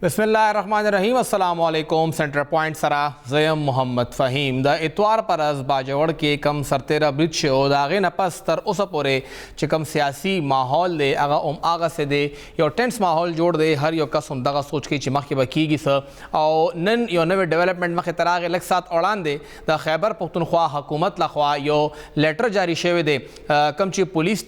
बिस्मिल्लाहिर्रहमानिर्रहीम अस्सलाम वालेकुम। सेंटर पॉइंट सरा ज़यम मोहम्मद फ़हीम द इतवार पर अज़ बाजवड़ के कम सरतेरा ब्रिज शो दागे नपस तर उस पोरे चिकम सियासी माहौल दे आगा से दे यो टेंस माहौल जोड़ दे हर यो कस दगा सोच के चिमख के बकीगी स और नन यो नवे डेवलपमेंट मखे तरागे लग साथ औड़ान दे द खैबर पख्तूनख्वा हुकूमत लख्वा यो लेटर जारी शेवे दे कम ची पुलिस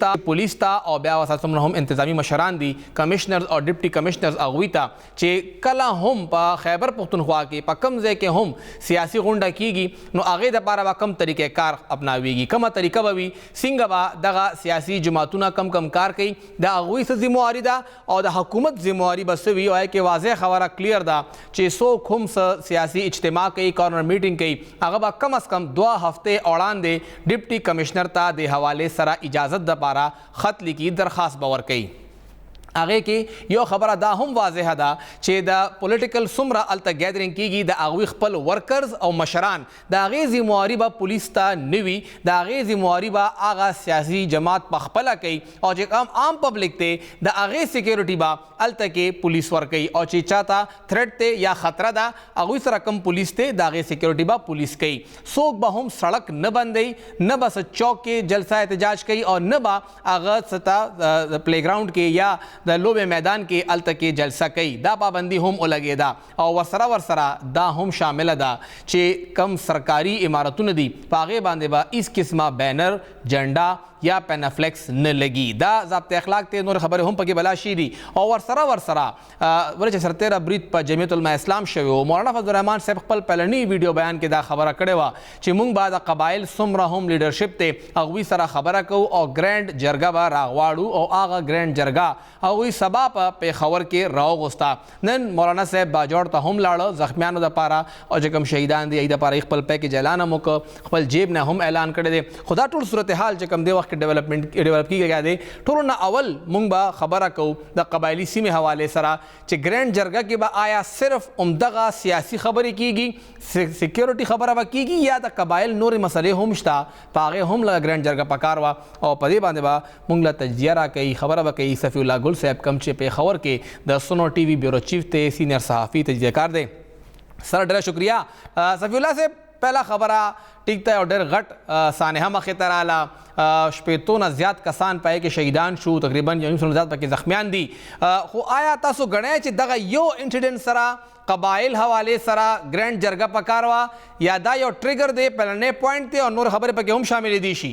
ता और ब्या वसातम हम इंतजामी मशरान दी कमिश्नर और डिप्टी कमिश्नर अगवीता चे कला हम पा खैबर पख्तूनख्वा के पा कम जे के हम सियासी गुंडा कीगी नो आगे दपारा बा कम तरीके कार अपनावीगी कम तरीका बवी सिंग बा दगा सियासी जमातुना कम कार कई द अगवी से जिम्मेवारी दा और द हुकूमत जिम्मेवारी बसवी और के वाज़ेह खबरा क्लियर दा चे सो खुम सियासी इज्तिमा कई कॉर्नर मीटिंग कई अगबा कम अज़ कम 2 हफ्ते औड़ान दे डिप्टी कमिश्नर ता दे हवाले सरा इजाज़त दपारा ख़त लिखी दरख्वास्त बवर कई आगे की यो खबर दा हम वाज़ेह दा चे द पॉलिटिकल सुमरा अल तक गैदरिंग कीगी द आगवी खपल वर्कर्स और मशरान द आगे जिम्मेवारी बा पुलिस ता निवी द आगे जिम्मेवारी बा आगा सियासी जमात पखपला कई और जे आम पब्लिक ते द आगे सिक्योरिटी बा अल तक के पुलिस वर कई और चे चाहता थ्रेट ते या खतरा दा आगवी सरा कम पुलिस ते द आगे सिक्योरिटी बा पुलिस कई सोक बा हम सड़क न बंदई न बस चौक के जलसा एहतजाज कई और न बा आगा सता प्ले ग्राउंड के या द लोबे मैदान के अल तक के जलसा कई दा पाबंदी हम उलगे दा और वरसरा दा हम शामिल दा चे कम सरकारी इमारतों दी पागे बांधे बा इस किस्मा बैनर झंडा या पेनाफ्लेक्स न लगी दा ज़ाब्ते अखलाक ते नूर खबर हम पकी बला शीरी और वरसरा वरे सरतेरा ब्रीत पर जमीयत उलमा इस्लाम शवे मौलाना फजल रहमान साहब खपल पहलनी वीडियो बयान के दा खबर कड़े वा चे मुंग बाद कबाइल सुमरा हम लीडरशिप ते अगवी सरा खबर को और ग्रैंड जरगा बा रागवाड़ू और आगा ग्रैंड जरगा अगवी सबा पे खबर के राव गुस्ता नन मौलाना साहब बाजौड़ ता हम लाड़ जख्मियान द पारा और जकम शहीदान दी द पारा खपल पैकेज ऐलान मुक खपल जेब ने हम ऐलान करे दे खुदा टूल सूरत हाल जकम दे के डेवलप की गया दे ठोरो ना अवल मुंगबा खबर को द कबायली सी में हवाले सरा चे ग्रैंड जरगा के बा आया सिर्फ उमदगा सियासी खबरें कीगी सिक्योरिटी खबर बा कीगी या द कबाइल नूर मसले हमश्ता पागे हम लगा ग्रैंड जरगा पकारवा और पदे बांधे बा मुंगला तजियारा कई खबर बा कई सफ़ीउल्लाह गुल साहब कमचे पे खबर के द सुनो टीवी ब्यूरो चीफ ते सीनियर सहाफ़ी तजियाकार दे सर डरा शुक्रिया सफ़ीउल्लाह से पहला खबरा टिकता और डर गट सानहा मखेतर आला शपेतो न ज़्यादा कसान पाए कि शहीदान शू तकरीबन ज़्यादा पाके ज़ख्मियान दी हो आया तासो गणे च दगा यो इंसिडेंट सरा कबाइल हवाले सरा ग्रैंड जरगा पकारवा या दा यो ट्रिगर दे पहलने पॉइंट थे और नूर खबर पके हम शामिल दीशी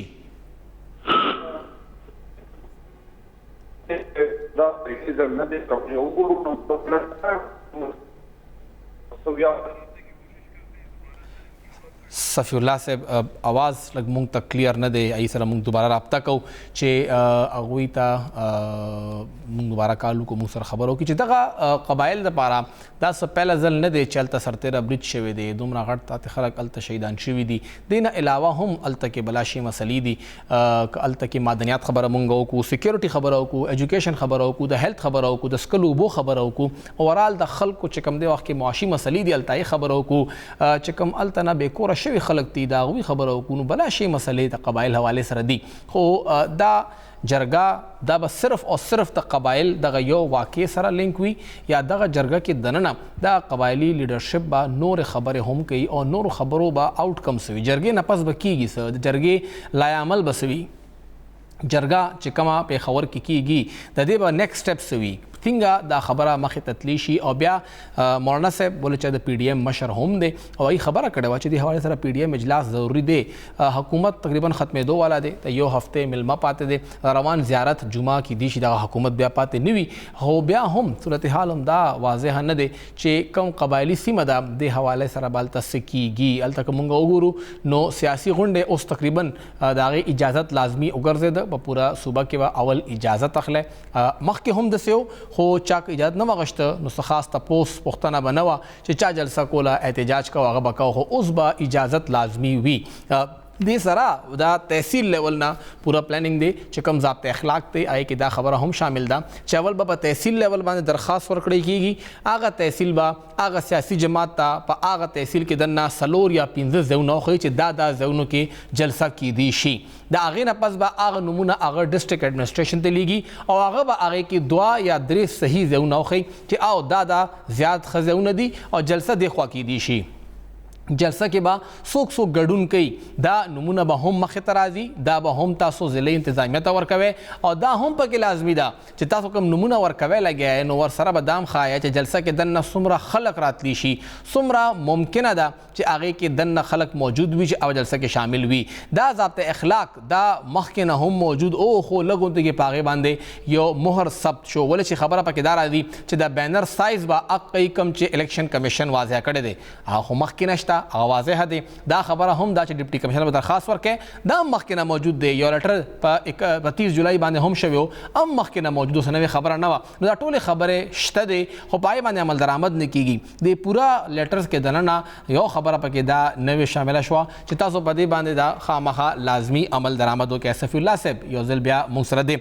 सफ़ीउल्लाह से आवाज़ लग मुंग तक क्लियर न दे आई सर मुंग दोबारा रब्ता को चे अगवी ता मुंग दोबारा कालू को मुंग सर खबर हो कि दगा कबाइल द पारा दा सब पहला जल न दे चलता सरतेरा ब्रिज शवे दे दुमरा घट ता खलक अलत शहीदान शिवी दी देना अलावा हम अलत के बलाशी मसली दी अलत के मादनियात खबर मुंगो को सिक्योरिटी खबर हो को एजुकेशन खबर हो को द हेल्थ खबर हो को द स्कलू बो खबर हो को ओवरऑल द खल को चिकम दे वक्त के मुआशी मसली दी अलताई खबर हो को चिकम अलतना बेकोर शवी खलक ती दावी खबर हो को बला शे मसले द कबाइल हवाले सर दी हो दा जरगा दा बस सिर्फ और सिर्फ द कबाइल दगा यो वाक़े सरा लिंक हुई या दगा जरगा के दनना दा कबायली लीडरशिप बा नूर खबर हम कई और नूर खबरों बा आउटकम्स हुई जरगे नपस बकीगी सर जरगे लायामल बसवी जरगा चिकमा पे खबर की दे बा नेक्स्ट स्टेप्स हुई थिंगा दा खबरा मखे ततलीशी और ब्या मौलाना साहब बोले चाहे PDM मशर होम दे और वही खबर कड़वा दी हवाले सर PDM इजलास ज़रूरी दे हुकूमत तकरीबन ख़त्म 2 वाला दे तो यो हफ्ते मिलमा पाते दे रवान ज़्यारत जुमा की दीशी दा हुकूमत ब्या पाते निवी हो ब्या हम सूरत हाल हम दा वाज़ेह न दे चे कम कबायली सीमदा दे हवाले सर बाल तस्कीगी अल तक मुंगा उगुरु नो सियासी गुंडे उस तकरीबन दागे इजाज़त लाजमी उगरजे द पूरा सूबा के बा अवल इजाज़त अखले मख के हम दस्यो हो चाक इजाज़त न वगश्त नुस्खास तपोस पुख्तना बनवा चा जलसा कोला एहतजाज का वागा बका हो उस बा इजाज़त लाजमी हुई دې سره دا تحصیل لیول نه پورا پلانینګ دی چې کوم ضابطه اخلاق دی آی کې دا خبره هم شامل ده چې اول به په تحصیل لیول باندې درخواست ورکړی کیږي هغه تحصیل به هغه سیاسي جماعت ته په هغه تحصیل کې دنه سلور یا 15 ځایونه خو چې دا ځایونو کې جلسه کیدی شي د هغې نه پس به هغه نمونه هغه ډسټرکټ ایډمنسټریشن ته لیږي او هغه به هغې کې 2 یا 3 صحیح ځایونه وښیي چې او دا زیات ښه ځایونه دي او جلسه دې خوا کیدی شي جلسه کې به څوک ګډون کوي دا نمونه به هم مخې ته راځي دا به هم تاسو ضلعي انتظامیه ته ورکوئ او دا هم پکې لازمي ده چې تاسو کوم نمونه ورکوئ لګیا نو ورسره به دا هم ښایه چې جلسه کې دننه څومره خلک راتلی شي څومره ممکنه ده چې هغې کې دننه خلک موجود وي چې او جلسه کې شامل وي دا ضابطه اخلاق دا مخکې نه هم موجود او خو لږ غونډې کې په هغې باندې یو مهر ثبت شو ولې چې خبره پکې دا راځي چې د بینر سایز به هغه کوم چې الیکشن کمیشن واضح کړی دی هغه خو مخکې نشته واضح دی دا خبره هم دا چې ډیپټي کمشنر به درخواست ورکړي دا مخکې نه موجود دی یو لیټر په 30 جولای باندې هم شوی هم مخکې نه موجود اوس نوې خبره نه وه نو دا ټولې خبرې شته دی خو په هغې باندې عمل درآمد نه کیږي د پوره لیټرز کې دننه یو خبره پکې دا نوې شامله شوه چې تاسو په دې باندې دا خامخا لازمي عمل درآمد وکړئ صفي الله صاحب یو ځل بیا موږ سره دی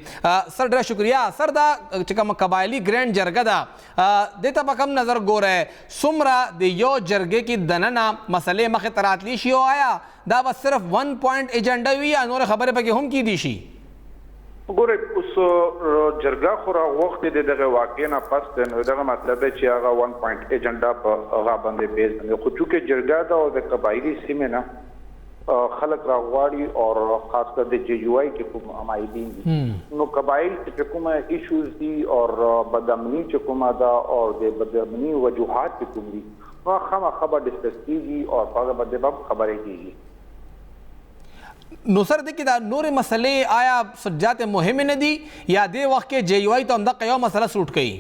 سر ډېره شکریه سر دا چې کومه قبایلي ګرینډ جرګه ده دې ته په کوم نظر ګورئ څومره د یو جرګې کې دننه مسلې مخې ته راتلی شي او آیا دا به صرف 1 پوینټ ایجنډا وي یا نورې خبرې پکې هم کیدی شي ګورئ اوس جرګه خو راغوښتې د دغه واقعې نه پس دی نو دغه مطلب دی چې هغه 1 پوینټ ایجنډا په هغه باندې بیس باندې خو چونکې جرګه ده او د قبایلي سیمې نه خلک راغواړي او خاص کر د جے یو آی کې کوم عمایدین دي نو قبایل چې کومه ایشوز دي او بدامني چې کومه ده او د بدامني وجوهات چې کوم دي خبر ډسکس کیږي او په هغه باندې به خبرې کیږي نو سر دې کې دا نورې مسلې آیا سجات مهمې نه دي یا دې وخت کې جے یو آی ته همدغه یو مسله سوټ کوي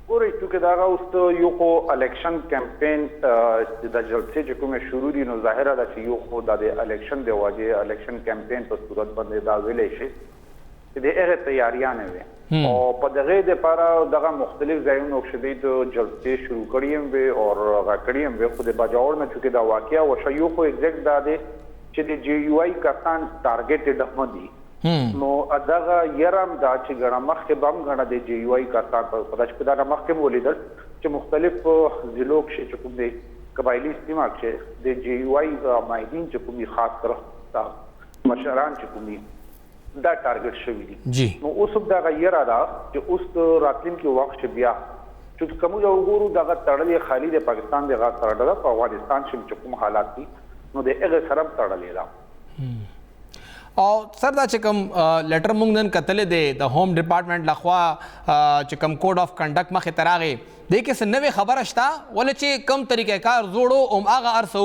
ګورئ چونکې د هغه اوس یو خو الیکشن کمپین د جلسې چې کومې شروع دي نو ظاهره ده چې یو خو د الیکشن د وجې الیکشن کمپین په صورت باندې دا ویلی شي چې د هغې تیاریانې وي او په دغه لپاره دغه مختلف ځایونو کې د جلسې شروع کړي هم وي او هغه کړي هم وي خو د باجوړ نه چې دا واقعیا وشو یو خو ایگزیکټ دا دی چې د جے یو آی کسان ټارګټډ هم دي نو دغه يرم دا چې ګڼه مخکې به هم ګڼه د جے یو آی کسان په داسې دا مخکې مو ولیدل چې مختلف ضلعو کې چې کوم دی قبایلي سیمه کې د جے یو آی مایدین چې کوم خاص کر مشران چې کوم دا ټارګټ شوی دي نو اوس دا غیره ده چې اوس راتلونکي وخت چې بیا چې کوم یو وګورو دغه تړلې خالی د پاکستان د غاټ سره ده په افغانستان چې کوم حالات دي نو د هغه سره تړلې ده او سر دا چې کوم لیټر مونږ نن کتلې دی د هوم ډپارټمنټ لخوا چې کوم کوډ اف کنډکټ مخې ته راغی دې کې څه نوې خبره شته ولې چې کوم طریقې کار زوړو هغه ارسو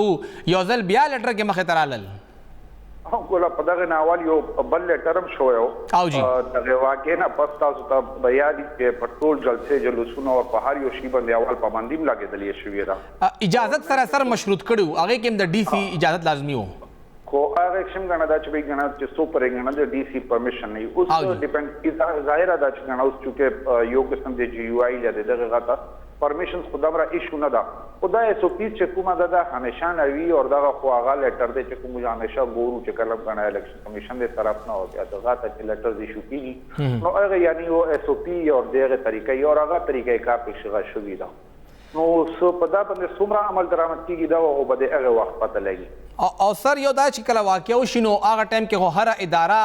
یو ځل بیا لیټر کې مخې ته رالل کوله په دغه ناول یو بل لیټرم شو یو او جی دغه واقعې نه پس تاسو ته بیا دي چې په ټول جلسې جلوسونو او په هر یو شی باندې اول پابندیم لګېدلې شوې ده اجازت سره مشروط کړو هغه کې د ډي سي اجازت لازمي وو خو هغه کوم غنا دا چې به غنا چې سوپر غنا د ډي سي پرمیشن نه اوس ډیپند ظاهره دا چې غنا اوس چې یو قسم د جے یو آی یا دغه غته پرمیشن خدامره ایشو نه ده خدای سو پیس چې کومه ده همیشه نوي او دغه خو هغه لیټر دی چې کوم همیشه ګورو چې کله غنا الیکشن کمیشن دی طرف نه او دغه ته چې لیټر ایشو کیږي نو هغه یعنی او اس او پی او دغه طریقې او هغه طریقې کار پیښه شوې ده نو سو په دا باندې څومره عمل درآمد کیږي دا او به هغه وخت پته لګي او سر یو دا چې کله واقع وشي نو هغه ټایم کې خو هر اداره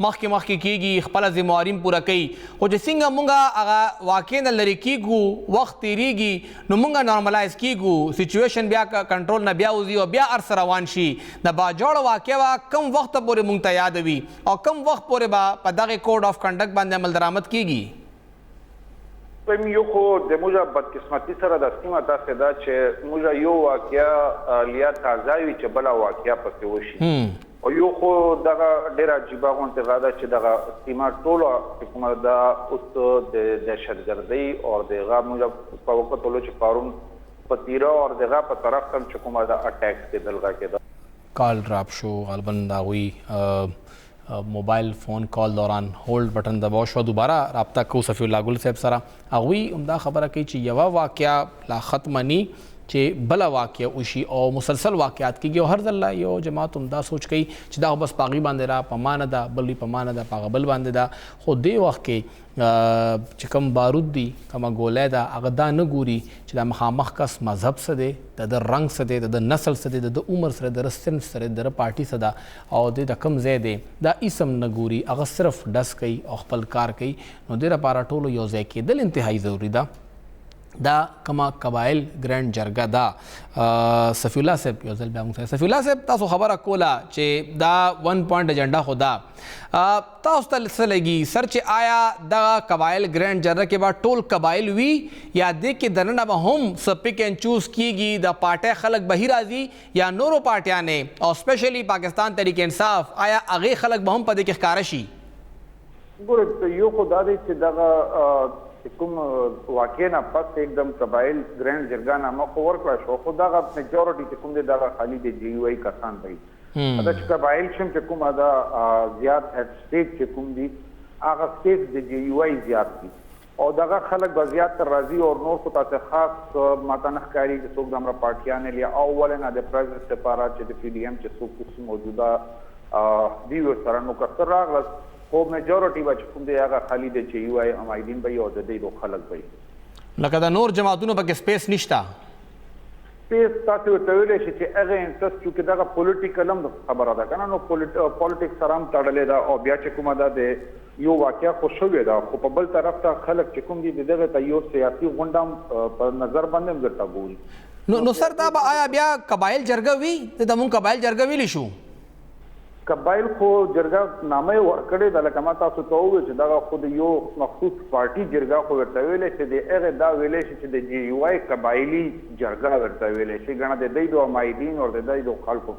مخکې کیږي خپل ذمہواري پوره کوي خو چې څنګه مونږه هغه واقع نه لري کیږو وخت تیریږي نو مونږه نارملایز کیږو سچویشن بیا کنټرول نه بیا وزي او بیا ارس روان شي د باجوړ واقع کم وخت پورې مونږ ته یاد وي او کم وخت پورې به په دغه کوډ اف کنډکټ باندې عمل درآمد کیږي پم یو خو د موږ بدقسمتي سره د سیمه تاسو دا چې موږ یو واقعیا لیا تازه وی چې بل واقعیا پکې وشي او یو خو دغه ډیر عجیب غونډه غاده چې دغه سیمه ټوله کومه دا اوس د دهشتګردۍ او دغه موږ په وخت ټولو چې پارون پتیرا او دغه په طرف تم چې کومه دا اٹیک کې دلګه کې کال ډراپ شو غالبا داوی موبایل فون کال دوران هولډ بٹن دباو شو دوباره رابطه کو صفی الله ګل صاحب سره هغوی همدا خبره کوي چې یوه واقعه لا ختمه نی چې بل واقع وشي او مسلسل واقعات کیږي او هر ځل یو جماعت هم دا سوچ کوي چې دا بس پاغي باندې را پمانه ده بلې پمانه ده پاغه بل باندې ده خو دې وخت کې چې کوم بارود دي کومه ګولۍ ده هغه دا نه ګوري چې دا مخامخ کس مذهب څه دی د رنګ څه دی د نسل څه دی د عمر سره د سن سره د پارټي څه ده او د کم ځای دی دا اسم نه ګوري هغه صرف ډس کوي او خپل کار کوي نو دې لپاره ټولو یو ځای کېدل انتهایی ضروري ده دا کما قبایل ګرانډ جرګه دا صفی الله صاحب یو ځل بیا موږ صفی الله صاحب تاسو خبره کوله چې دا 1 پوینټ ایجنډا خو دا تاسو ته څه لګي سر چې آیا دغه قبایل ګرانډ جرګه کې به ټول قبایل وي یا دې کې دننه به هم څه پک اینډ چوز کیږي د پارټۍ خلک به راځي یا نورو پارټیانې او سپیشلی پاکستان تحریک انصاف آیا هغې خلک به هم په دې کې ښکاره شي ګوره یو خو دا دی چې دغه کوم واقع نه پس एकदम قبایل ګرانډ جرګه نامه خو ورکړه شو خو دغه میجورټي چې کوم دی دغه خالی دی جی یو ای کسان دی دا چې قبایل شم چې کوم دا زیات هډ سټیټ چې کوم دی هغه سټیټ د جی یو ای زیات دي او دغه خلک به زیات تر راځي او نور خو تاسو خاص ماته نه ښکاري چې څوک د امر پارټیان لري اول نه د پرزیدنت لپاره چې د پی ډی ایم چې څوک موجوده دی سره نو کثر راغله خو میجورټي به چې کوم دی هغه خالی دی چې یو آی امایدین به او د دې خلک به لکه د نور جماعتونو پکې سپیس نشته سپیس تاسو ورته ویلی شي چې هغه انټرست چې دغه پولیټیکل هم خبره ده که نه نو پولیټکس سره هم تړلې ده او بیا چې کومه ده د یو واقعه خو شوې ده خو په بل طرف ته خلک چې کوم دي د دغه ته یو سیاسي غونډه هم په نظر باندې هم درته ګوري نو سر دا به آیا بیا قبایل جرګه وي د مونږ قبایل جرګه ویلی شو قبایل خو جرګه نامه ورکړې ده لکه ما تاسو ته وویل چې دغه خو د یو مخصوص پارټي جرګه خو ورته ویلی چې د هغې دا ویلی شي چې د جی یو آی قبایلي جرګه ورته ویلی شي ګڼه د دوی د امایدین او د دوی د خلکو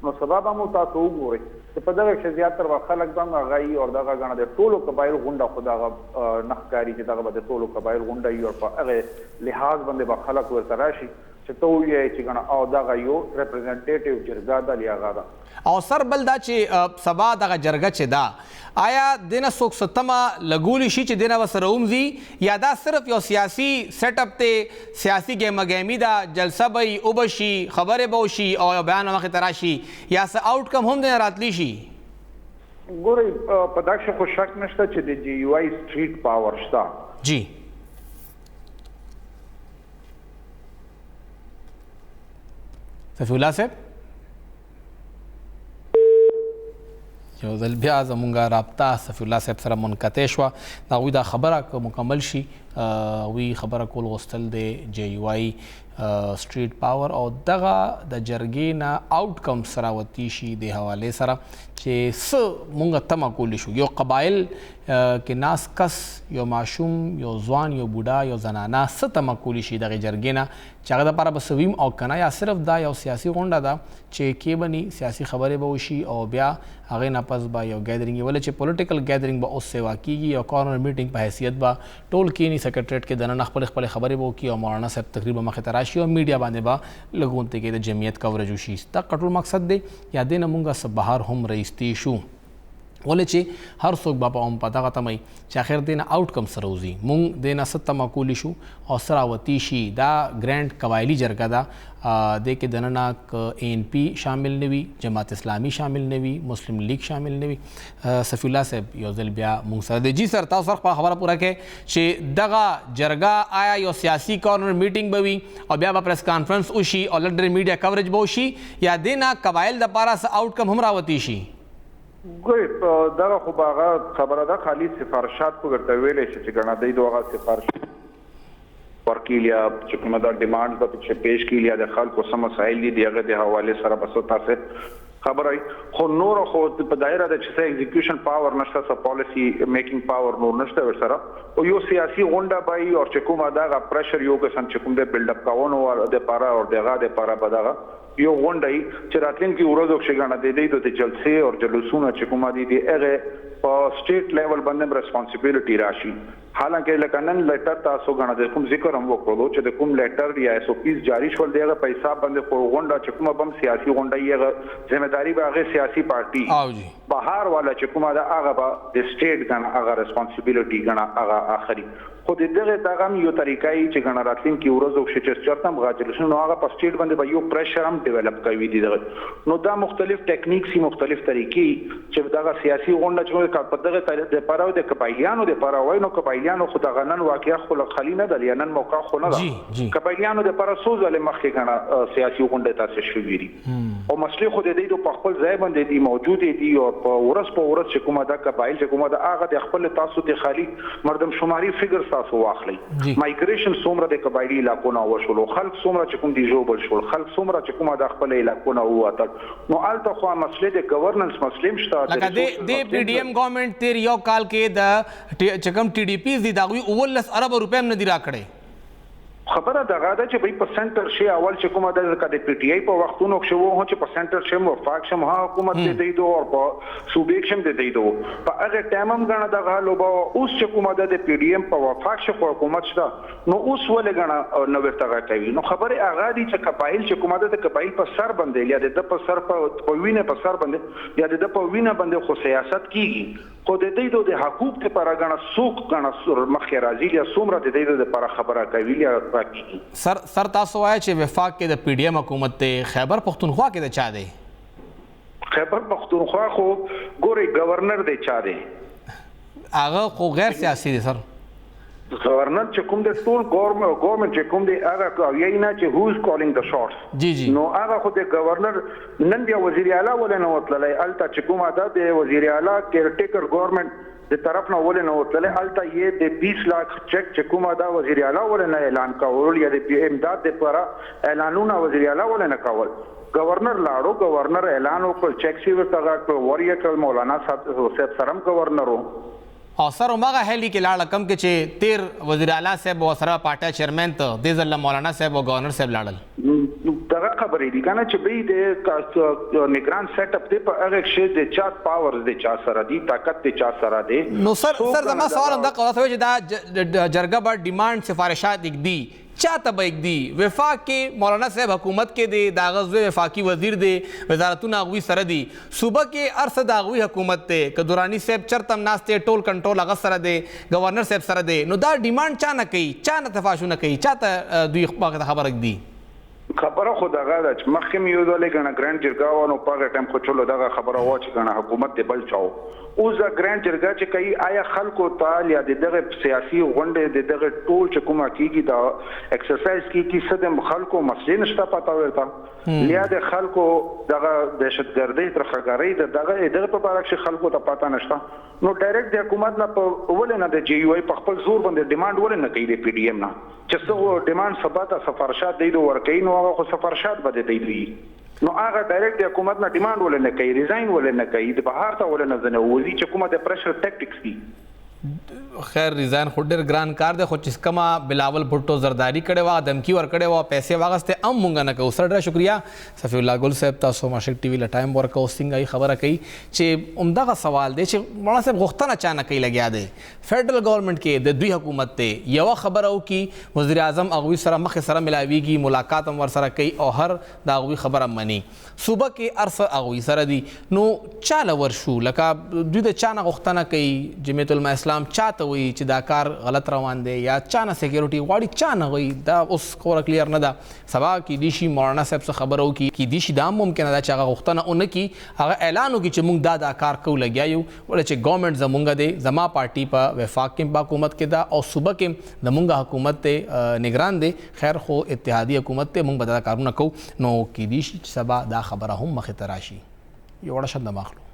نو سبا به مو تاسو وګورئ چې په دغه کښې زیاتر به خلک به هم هغه وي او دغه ګڼه د ټولو قبایل غونډه خو دغه نه ښکاري چې دغه به د ټولو قبایل غونډه وي او په هغې لحاظ باندې به خلک ورته راشي چې ته ووایې چې ګڼه او دغه یو ریپرزنټیټیو جرګه ده یا هغه ده او سر بل دا چې سبا دغه جرګه چې دا آیا دینه څوک ستمه لګولی شي چې دینه به سره ومځي یا دا صرف یو سیاسي سیټ اپ دی سیاسي ګیمه ګیمي ده جلسه به یې اوبه شي خبرې به وشي او یو بیان مخې ته راشي یا څه آوټ کم هم دینه راتلی شي ګورئ په دا کښې خو شک نشته چې د جی یو آی سټریټ پاور شته جی صفی الله صاحب یو ځل بیا زمونږ رابطه صفی الله صاحب سره منقطع شوه د هغوی دا خبره که مکمل شي هغوی خبره کول غوښتل د جی یو آی سټریټ پاور او دغه د جرګې نه آوټ کم سره وتی شي د حوالې سره چې څه مونږ تمه کولی شو یو قبایل کې ناس کس یو ماشوم یو ځوان یو بوډا یو زنانه څه تمه کولی شي دغې جرګې نه چې هغه دپاره به څه ویم او که نه یا صرف دا یو سیاسي غونډه ده چې کې به ني سیاسي خبرې به وشي او بیا هغې نه پس به یو ګیدرینګ ولې چې پولیټیکل ګیدرینګ به اوس سیوا کېږي او کارنر میټینګ په حیثیت به ټول کینی سیکرټریټ کې دننه خپلې خبرې به وکړي او مولانا صاحب تقریبا مخې ته راشي او میډیا باندې به لږ کې د جمعیت کوریج وشي دا ټول مقصد دی یا دې نه مونږ څه بهر هم رئیستی شو ولې چې هر څوک به په په دغه تمه چې اخر دې نه آوټ کم سره وځي مونږ دې نه څه تمه کولی شو او څه راوتي شي دا ګرانډ قبایلي جرګه ده دې کې دننه که این پی شامل نه وي جماعت اسلامي شامل نه وي مسلم لیگ شامل نه وي صفی الله صاحب یو ځل بیا مونږ سره دی جی سر تاسو سره خپله خبره پوره کړئ چې دغه جرګه آیا یو سیاسي کارنر میټینګ به وي او بیا به پریس کانفرنس وشي او لږ میډیا کوریج به وشي یا دې نه قبایل دپاره څه آوټ کم هم راوتي شي ګورئ دغه خو به هغه خبره ده خالي سفارشات خو ورته ویلی شي چې ګڼه دی د هغه سفارشات ورکړي یا چې کومه دا ډیمانډ به پکښې پیش کړي یا د خلکو څه مسایل دي د هغه د حوالې سره به څه تاسې خبره خو نور خو په دایره ده چې څه ایگزیکیوشن پاور نشته څه پالیسي میکینګ پاور نور نشته ورسره او یو سیاسي غونډه به وي او چې کومه دغه پریشر یو قسم چې کوم دی بلډ اپ کوونو دپاره او د هغه دپاره به دغه یو غونډه وي چې راتلونکي ورځو کښې ګڼه د دوی د جلسې او جلوسونه چې کومه دي د هغې په سټیټ لیول باندې هم ریسپانسبیلټي راشي حالانکه لکه نن لیټر تاسو ګڼه د کوم ذکر هم وکړلو چې د کوم لیټر یا ایس او پیز جاري شول د هغه په حساب باندې خو غونډه چې کومه به هم سیاسي غونډه وي هغه ذمهداري به هغې سیاسي پارټي بهار والا چې کومه ده هغه به د سټیټ ګڼه هغه ریسپانسبیلټي ګڼه هغه اخري خو دغه دغه یو طریقای چې ګڼه راتلونکي ورځو چې چرته مغاجر شنو هغه په سټیټ باندې به یو پریشر هم ډیولپ کوي دي نو دا مختلف ټیکنیکس مختلف طریقې چې دغه سیاسي غونډه چې په دغه طریقې د پراو د قبایلیانو د پراوي نو قبایلیانو خو دغه نن واقعیا خو خلی نه د لینن موقع خو نه ده قبایلیانو د پر سوز له مخکې ګڼه سیاسي غونډه تاسو شوې دي او مسلې خو د دې په خپل ځای باندې دي موجود دي او په ورځ چې کومه د قبایل چې کومه د هغه د خپل تاسو ته خالي مردم شماري فګر تاسو واخلي مایګریشن څومره د قبایلی علاقو نه وشول خلک څومره چې کوم دي جوړ شول خلک څومره چې کومه د خپل علاقو نه وته نو الته خو مسلې د گورننس مسلم شته لکه د پی ډی ایم ګورنمنت تیر یو کال کې د چکم ټي ډي پی دي داوی 19 ارب روپے هم نه دی راکړي خبره دغه ده چې په سنټر شي اول چې کومه د پی ټی آی په وختونو کې وو چې په سنټر شم او فاکشم ها حکومت دې دی او په صوبې شم دې دی په هغه ټایم هم غنه دغه لوبه اوس چې کومه د پی ډی ایم په فاکش په حکومت شته نو اوس ولې غنه نو ورته کوي نو خبره هغه دي چې قبایل چې کومه د قبایل په سر باندې یا د په سر په وینه په سر باندې یا د په وینه باندې خو سیاست کیږي خو د دې د حقوق ته پر غنه سوق غنه مخې راځي یا څومره د دې لپاره خبره کوي یا سر تاسو وایي چې وفاق کې د پی ډی ایم حکومت ته خیبر پختونخوا کې د چا دی خیبر پختونخوا خو ګوري گورنر دی چا دی هغه خو غیر سیاسي دی سر گورنر چې کوم د ټول ګورنمنت چې کوم دی هغه یې نه چې هو از کالینګ د شاټس جی جی نو هغه خو د گورنر نن بیا وزیر اعلی ولنه وتللی الته چې کومه ده د وزیر اعلی کیر ټیکر ګورنمنت د طرف نه ولنه وتللی الته یې د 20 लाख چیک چې کومه ده وزیر اعلی ولنه اعلان کول یا د امداد لپاره اعلانونه وزیر اعلی ولنه کول گورنر لاړو گورنر اعلان وکړ چیک سی ورته غاټ وریا کړ مولانا صاحب سرم گورنرو او سر عمره هلی کې لاړ کم کې چې تیر وزیر اعلی صاحب او سره پارټي چیرمن ته د ځل مولانا صاحب او گورنر صاحب لاړل دغه خبرې دي کنه چې به د نگران سیټ اپ دی په هغه شی د چات پاورز د چا سره دی طاقت د چا سره دی نو سر زما سوال هم دا قضا چې دا جرګه بر ډیماند سفارشات دی چاته به دی وفاق کې مولانا صاحب حکومت کې دی دا غزوه وفاقي وزیر دی وزارتونه غوي سره دی صوبه کې ارصد داغوي حکومت ته ک دورانی صاحب چرتم ناشته ټول کنټرول هغه سره دی گورنر صاحب سره دی نو دا ډیماند چا نه کوي چا نه تفاشو نه کوي چاته دوی خبره دی خبره خو دغه د مخکې یو ځلې کنه ګرانډ جرګه ونه په ټیم خو چلو دغه خبره و چې کنه حکومت ته بل چاو اوس دا ګرانډ جرګه چې کوي آیا خلکو ته یا دغه سیاسي غونډه دغه ټول چې کومه کیږي دا ایکسرسایز کیږي سدم خلکو مسلې نشته پتا ورته لیا د خلکو دغه دهشتګردۍ ترخګری دغه په اړه چې خلکو ته پتا نشته نو ډایرکټ د حکومت نه په ولنه د جی یو ای په خپل زور باندې ډیماند ولنه کوي د پی ډی ایم نه چې څو ډیماند سباته سفارشات دی ورکې نو هغه خو سفارشات بده دی نو هغه ډایرکټ د حکومت نه ډیماند ولنه کوي ریزاین ولنه کوي د بهر ته ولنه ځنه وزي چې کومه د پریشر ټیکټکس دي خیر ریزاین خو ډېر ګران کار دی خو چې کما بلاول بھټو زرداری کړي وا دمکی ور کړي وا پیسې واغسته ام مونږ نه کو سره شکریا صفی الله ګل صاحب تاسو ماشک ټي وی ل ټایم ورکو څنګه خبره کوي چې عمدغه سوال دی چې مولانا صاحب غوښتنه اچانک لګیا دی فدرل گورنمنت کې د دوی حکومت ته یو خبره او کی وزیر اعظم اغوی سره مخ سره ملاویږي ملاقات هم ور سره کوي او هر دا اغوی خبره مني صوبه کې ارس اغوی سره دی نو چاله ورشو لکه دوی د چانه غوښتنه کوي جمعیت العلماء اسلام چاته وي چې دا کار غلط روان دی یا چانه سکیورټي غواړي چانه وي دا اوس خبره کلیر نه ده سبا کې دیشي مولانا صاحب څخه خبرو کې دیشي دا ممکن ده چې هغه غوښتنه اون کی هغه اعلان وکړي چې موږ دا کار کوو لګیا یو ولې چې ګورنمنت زمونږ دی زما پارټي په وفاق کې حکومت کې دا او صوبه کې زمونږ حکومت ته نگران دی خیر خو اتحادی حکومت ته موږ به دا کارونه کوو نو کې دیشي سبا دا خبره هم مخې ته راشي یو وړه شند ماخلو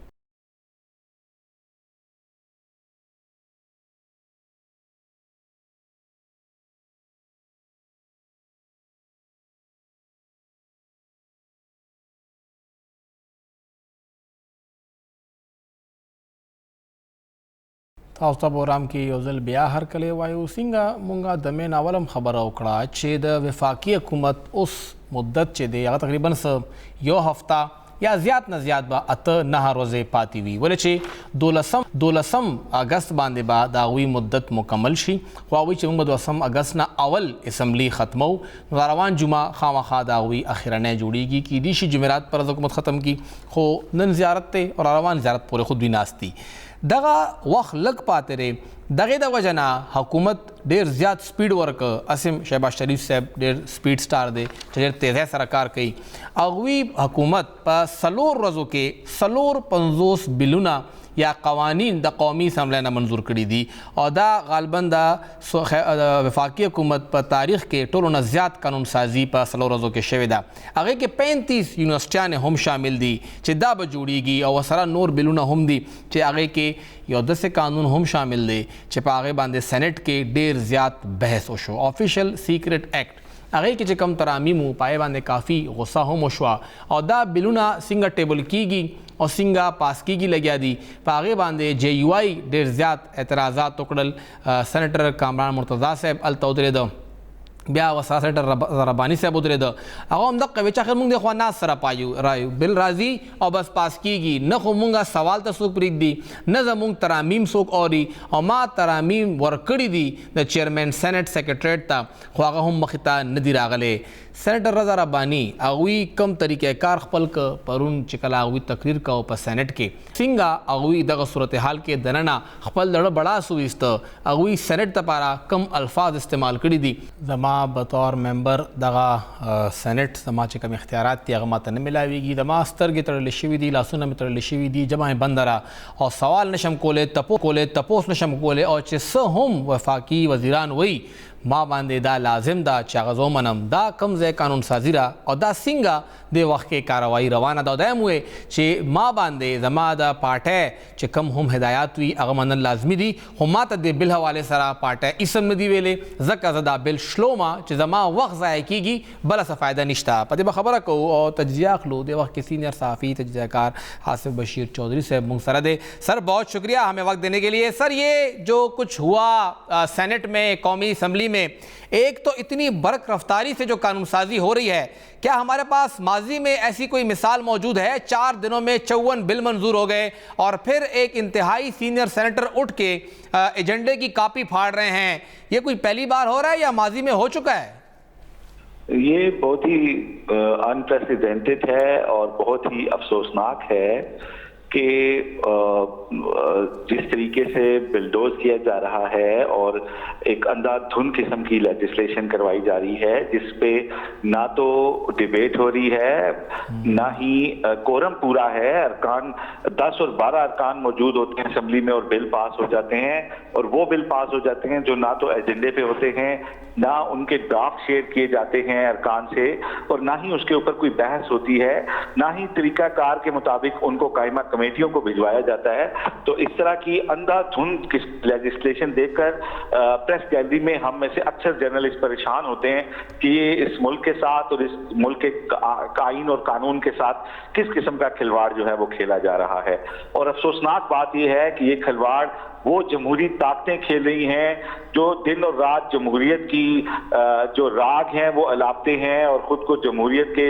تاسو ته پروګرام کې یو ځل بیا هر کله وایو څنګه مونږه د مین اولم خبره وکړه چې د وفاقي حکومت اوس مدت چې دی هغه تقریبا یو هفته یا زیات نه زیات به اته نه ورځې پاتې وي ولې چې 12 اگست باندې به د هغوی مدت مکمل شي خو هغوی چې موږ 12 اگست نه اول اسمبلی ختمو روان جمعه خامخا د هغوی اخرنۍ جوړیږي کیدای شي جمعرات پر حکومت ختم کی خو نن زیارت ته او روان زیارت پورې خود دوی ناست دي दगा वक्त लग पाते रे दगे द वजना हुकूमत ढेर ज़्यादा स्पीड वर्क असीम शहबाज शरीफ साहब ढेर स्पीड स्टार दे ढेर तेज़ सरकार कई अगवी हुकूमत पर सलोर रज़ों के सलोर 50 बिलुना या कवानीन द कौमी असम्बली ने मंजूर करी दी और दा गालबन दा वफाकी हुकूमत पर तारीख के टोलो न ज़्यादा कानून साजी पर सलो रज़ों के शेविदा आगे के 35 यूनिवर्सिटियाँ ने हम शामिल दी चे दा बजूड़ीगी और वसरा नूर बिलुना हम दी चे आगे के योद्ध से कानून हम शामिल दे चे आगे बांधे सेनेट के ढेर ज़्यादा बहस होशो ऑफिशियल सीक्रेट एक्ट आगे के कम तरामीमू पाए बांधे काफ़ी गुस्सा हो मुशवा और दा बिलुना सिंगा टेबल कीगी और सिंगा पास की लग्या दी पागे बांधे JUI ढेर ज़्यादा एतराज़ात टुकड़ल सेनेटर कामरान मुर्तज़ा साहब अल तौदरे द ब्या वसा सेनेटर रब्बानी साहब उतरे द अगो हम दक वेचा खर मुंग देखो ना सरा पायु रायु बिल राजी और बस पास कीगी न खुमुंगा सवाल तसुक प्रीत दी न जमुंग तरामीम सोक औरी और मा तरामीम वर्कड़ी दी द चेयरमैन सेनेट सेक्रेटरीट ता ख्वागा हम मखिता नदीर आगले सेनेटर रज़ा रब्बानी अगवी कम तरीक़े कार खपल क परुन चिकला अगवी तकरीर का ऊपर सेनेट के सिंगा अगवी दग सूरत हाल के दनना खपल दड़ बड़ा सुविस्त अगवी सेनेट तपारा कम अल्फाज इस्तेमाल करी दी जमा बतौर मेंबर दगा सेनेट जमा चिकम इख्तियारात ती अगमा तन मिलावीगी दमा अस्तर की तरह लिशिवी दी लासुना में तरह लिशिवी दी जमाएं बंदरा और सवाल नशम कोले तपोस नशम कोले और चिस्स हम वफाकी वजीरान वही माँ बांधे दा लाजिम दा चागज़ो मनम दा कमज़े कानून साजिरा और दा सिंगा दे वक्त के कार्रवाई रवाना दा दैम हुए चे माँ बांधे जमा दा पाटे चे कम हम हिदायत हुई अगमन लाजमी दी हुमा दे बिल हवाले सरा पाटे इसम में दी वेले जक्का जदा बिल श्लोमा चे जमा वक्त ज़ाय कीगी बला सा फ़ायदा निश्ता पते बखबर को और तजिया खलो दे वक्त के सीनियर साफ़ी तजियाकार हासिफ बशीर चौधरी से मुंगसरा दे सर बहुत शुक्रिया हमें वक्त देने के लिए। सर ये जो कुछ हुआ सेनेट में कौमी असम्बली में एक तो इतनी बरक रफ्तारी से जो कानून साजी हो रही है, क्या हमारे पास माजी में ऐसी कोई मिसाल मौजूद है? 4 दिनों में 54 बिल मंजूर हो गए और फिर एक इंतहाई सीनियर सेनेटर उठ के एजेंडे की कॉपी फाड़ रहे हैं। ये कोई पहली बार हो रहा है या माजी में हो चुका है? ये बहुत ही अनप्रेसिडेंटेड है और बहुत ही अफसोसनाक है कि जिस तरीके से बिलडोज किया जा रहा है और एक अंधाधुन किस्म की लेजिस्लेशन करवाई जा रही है जिसपे ना तो डिबेट हो रही है ना ही कोरम पूरा है। अरकान 10 और 12 अरकान मौजूद होते हैं असेंबली में और बिल पास हो जाते हैं और वो बिल पास हो जाते हैं जो ना तो एजेंडे पे होते हैं ना उनके ड्राफ्ट शेयर किए जाते हैं अरकान से और ना ही उसके ऊपर कोई बहस होती है, ना ही तरीकाकार के मुताबिक उनको कायमा कमेटियों को भिजवाया जाता है। तो इस तरह की अंधाधुंध लेजिस्लेशन देखकर प्रेस गैलरी में हम में से अक्सर जर्नलिस्ट परेशान होते हैं कि ये इस मुल्क के साथ और इस मुल्क के आईन और कानून के साथ किस किस्म का खिलवाड़ जो है वो खेला जा रहा है। और अफसोसनाक बात यह है कि ये खिलवाड़ वो जमहूरी ताकतें खेल रही हैं जो दिन और रात जमहूरियत की जो राग हैं वो अलापते हैं और खुद को जमहूरियत के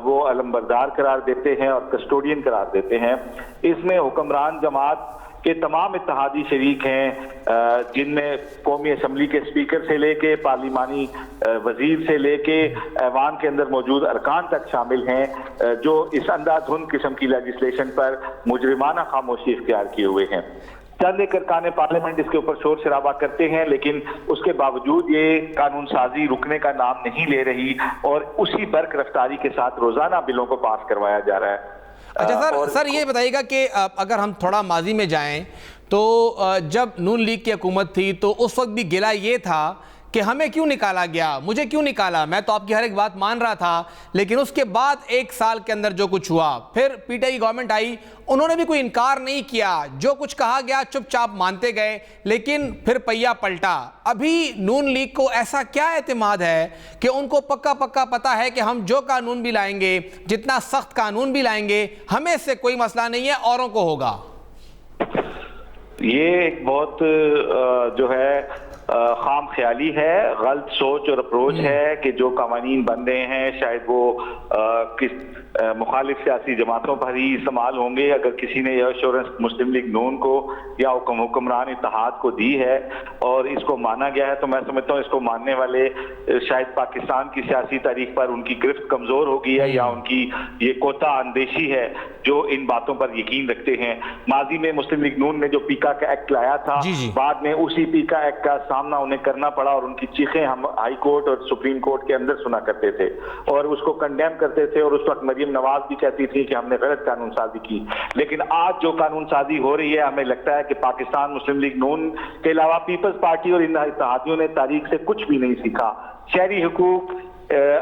वो अलमबरदार करार देते हैं और कस्टोडियन करार देते हैं। इसमें हुक्मरान जमात के तमाम इत्तेहादी शरीक हैं जिनमें कौमी असम्बली के स्पीकर से लेके पार्लिमानी वजीर से लेके ऐवान के अंदर मौजूद अरकान तक शामिल हैं जो इस अंधाधुंध किस्म की लेजिस्लेशन पर मुजरिमाना खामोशी इख्तियार किए हुए हैं। चंद एक अरकान पार्लियामेंट इसके ऊपर शोर शराबा करते हैं लेकिन उसके बावजूद ये कानून साजी रुकने का नाम नहीं ले रही और उसी बर्क रफ्तारी के साथ रोजाना बिलों को पास करवाया जा रहा है। अच्छा सर ये बताइएगा कि अगर हम थोड़ा माजी में जाएं तो जब नून लीग की हुकूमत थी तो उस वक्त भी गिला ये था कि हमें क्यों निकाला गया, मुझे क्यों निकाला, मैं तो आपकी हर एक बात मान रहा था। लेकिन उसके बाद 1 साल के अंदर जो कुछ हुआ, फिर पीटीआई गवर्नमेंट आई, उन्होंने भी कोई इनकार नहीं किया, जो कुछ कहा गया चुपचाप मानते गए, लेकिन फिर पहिया पलटा। अभी नून लीग को ऐसा क्या एतमाद है कि उनको पक्का पक्का पता है कि हम जो कानून भी लाएंगे, जितना सख्त कानून भी लाएंगे, हमें इससे कोई मसला नहीं है, औरों को होगा? ये एक बहुत जो है खाम ख्याली है, गलत सोच और अप्रोच है कि जो कवानीन बन रहे हैं शायद वो किस मुखालिफ सियासी जमातों पर ही इस्तेमाल होंगे। अगर किसी ने यह एश्योरेंस मुस्लिम लीग नून को या हुक्मरान इत्तेहाद को दी है और इसको माना गया है, तो मैं समझता हूँ इसको मानने वाले शायद पाकिस्तान की सियासी तारीख पर उनकी गिरफ्त कमजोर हो गई है या उनकी ये कोता अंदेशी है जो इन बातों पर यकीन रखते हैं। माजी में मुस्लिम लीग नून ने जो पीका का एक्ट लाया था, बाद में उसी पीका एक्ट का सामना उन्हें करना पड़ा और उनकी चीखें हम हाई कोर्ट और सुप्रीम कोर्ट के अंदर सुना करते थे और उसको कंडेम करते थे और उस वक्त मरियम नवाज भी कहती थी कि हमने गलत कानून साजी की। लेकिन आज जो कानून साजी हो रही है, हमें लगता है कि पाकिस्तान मुस्लिम लीग नून के अलावा पीपल्स पार्टी और इन इत्तेहादियों ने तारीख से कुछ भी नहीं सीखा। शहरी हुकूक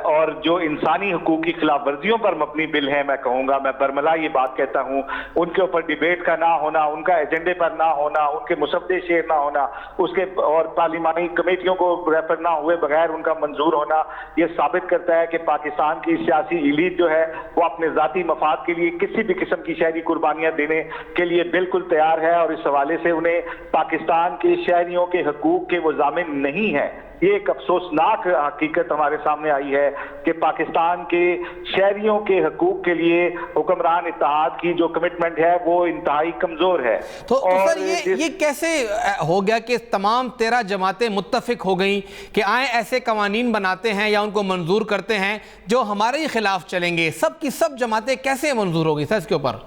और जो इंसानी हुकूक की खिलाफ वर्जियों पर मबनी बिल है, मैं कहूंगा, मैं बरमला ये बात कहता हूं, उनके ऊपर डिबेट का ना होना, उनका एजेंडे पर ना होना, उनके मुसद्दे शेर ना होना, उसके और पार्लिमानी कमेटियों को रेफर ना हुए बगैर उनका मंजूर होना, ये साबित करता है कि पाकिस्तान की सियासी इलीट जो है वो अपने जाती मफाद के लिए किसी भी किस्म की शहरी कुर्बानियां देने के लिए बिल्कुल तैयार है और इस हवाले से उन्हें पाकिस्तान के शहरियों के हकूक के वो जामिन नहीं है। ये एक अफसोसनाक हकीकत हमारे सामने आई है कि पाकिस्तान के शहरियों के हकूक के लिए हुक्मरान इत्तेहाद की जो कमिटमेंट है वो इंतहाई कमजोर है। तो सर ये कैसे हो गया कि तमाम 13 जमातें मुत्तफिक हो गई कि आए ऐसे कवानीन बनाते हैं या उनको मंजूर करते हैं जो हमारे ही खिलाफ चलेंगे? सब की सब जमातें कैसे मंजूर हो गई सर इसके ऊपर?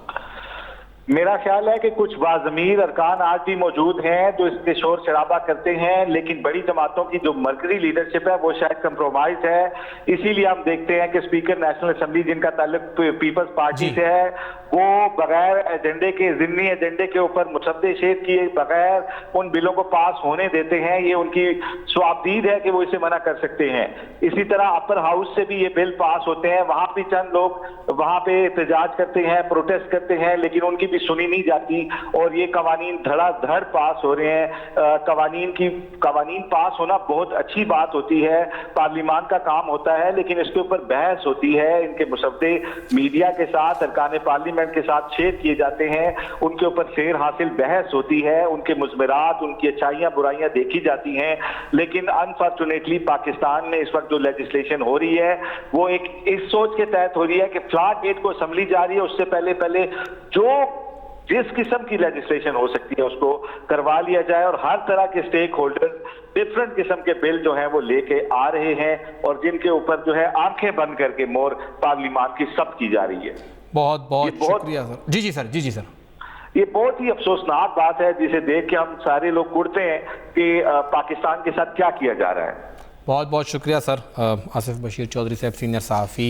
मेरा ख्याल है कि कुछ बाज़मीर अरकान आज भी मौजूद हैं जो इसके शोर शराबा करते हैं, लेकिन बड़ी जमातों की जो मरकजी लीडरशिप है वो शायद कंप्रोमाइज है। इसीलिए हम देखते हैं कि स्पीकर नेशनल असेंबली जिनका ताल्लुक पीपल्स पार्टी से है, वो बगैर एजेंडे के, ज़िमनी एजेंडे के ऊपर मुसद्दे शेर किए बगैर उन बिलों को पास होने देते हैं। ये उनकी स्वाबदीद है कि वो इसे मना कर सकते हैं। इसी तरह अपर हाउस से भी ये बिल पास होते हैं, वहां भी चंद लोग वहां पे एहतजाज करते हैं, प्रोटेस्ट करते हैं, लेकिन उनकी भी सुनी नहीं जाती और ये कवानीन धड़ाधड़ पास हो रहे हैं। कवानीन पास होना बहुत अच्छी बात होती है, पार्लियामान का काम होता है, लेकिन इसके ऊपर बहस होती है, इनके मुसद्दे मीडिया के साथ, अरकान पार्लियामेंट के साथ शेयर किए जाते हैं, उनके ऊपर फेर हासिल बहस होती है, उनके मुज़मरात, उनकी अच्छाइयां बुराइयां देखी जाती हैं। लेकिन अनफॉर्चुनेटली पाकिस्तान में इस वक्त जो लेजिस्लेशन हो रही है वो एक इस सोच के तहत हो रही है कि फ्लैट डेट को असेंबली जा रही है, उससे पहले जो जिस किस्म की लेजिस्लेशन हो सकती है उसको करवा लिया जाए और हर तरह के स्टेक होल्डर डिफरेंट किस्म के बिल जो हैं वो लेके आ रहे हैं और जिनके ऊपर जो है आंखें बंद करके मोर पार्लियामान की सब की जा रही है। बहुत शुक्रिया सर। जी सर। ये बहुत ही अफसोसनाक बात है जिसे देख के हम सारे लोग कुड़ते हैं कि पाकिस्तान के साथ क्या किया जा रहा है। बहुत शुक्रिया सर। आसिफ बशीर चौधरी साहब सीनियर सहाफ़ी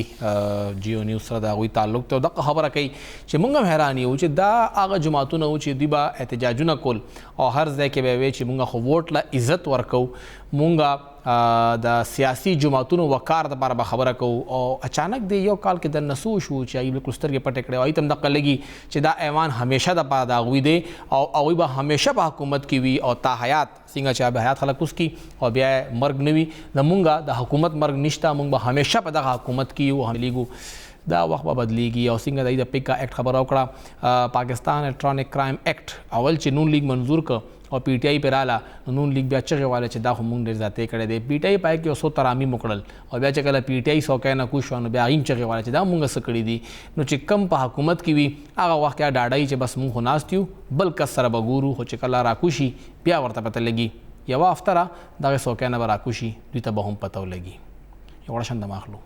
जियो न्यूज़ सर दागुई ताल्लुक तो द खबर कई कि मुंगा हैरानी हो दा आगा जमातुन हो दिबा एहतजाजुना कोल और हर जै के बेवे कि मुंगा खो वोट ला इज्जत वर्को मुंगा द सियासी जमातुन वकार द बार खबर को और अचानक दे यो काल के द नसू शू चाहिए बिल्कुल स्तर के पटेकड़े आई तम दक लगी कि दा ऐवान हमेशा द पा दागुई दे और अवी बा हमेशा बा हुकूमत की हुई और ताहयात सिंगा चाहे हयात खलक उसकी और ब्या मर्ग नवी द मुंगा द हुकूमत मर्ग निश्ता मुंगा हमेशा पदा हुकूमत की वो हम लीगू दा वक्त बदलीगी और सिंगा द पिका एक्ट खबर औकड़ा पाकिस्तान इलेक्ट्रॉनिक क्राइम एक्ट अवल चे नून लीग मंजूर का और पीटीआई पर आला नून लीग ब्याच के वाले दा मुंग डेर जाते करे दे पीटीआई पाए कि सो तरामी मुकड़ल और ब्याच कला पीटीआई सौ कहना कुछ और ब्याइन चके वाले दा मुंग सकड़ी दी नो चिक्कम पा हुकूमत की भी आगा वाह क्या डाडाई चे बस मुंह नास्त्यू बल कसर बगुरु हो चकला राकुशी ब्या वर्ता पता लगी यवा अफ्तरा दागे सौ कहना बराकुशी द्विता बहुम पता लगी ये बड़ा शंद माखलू।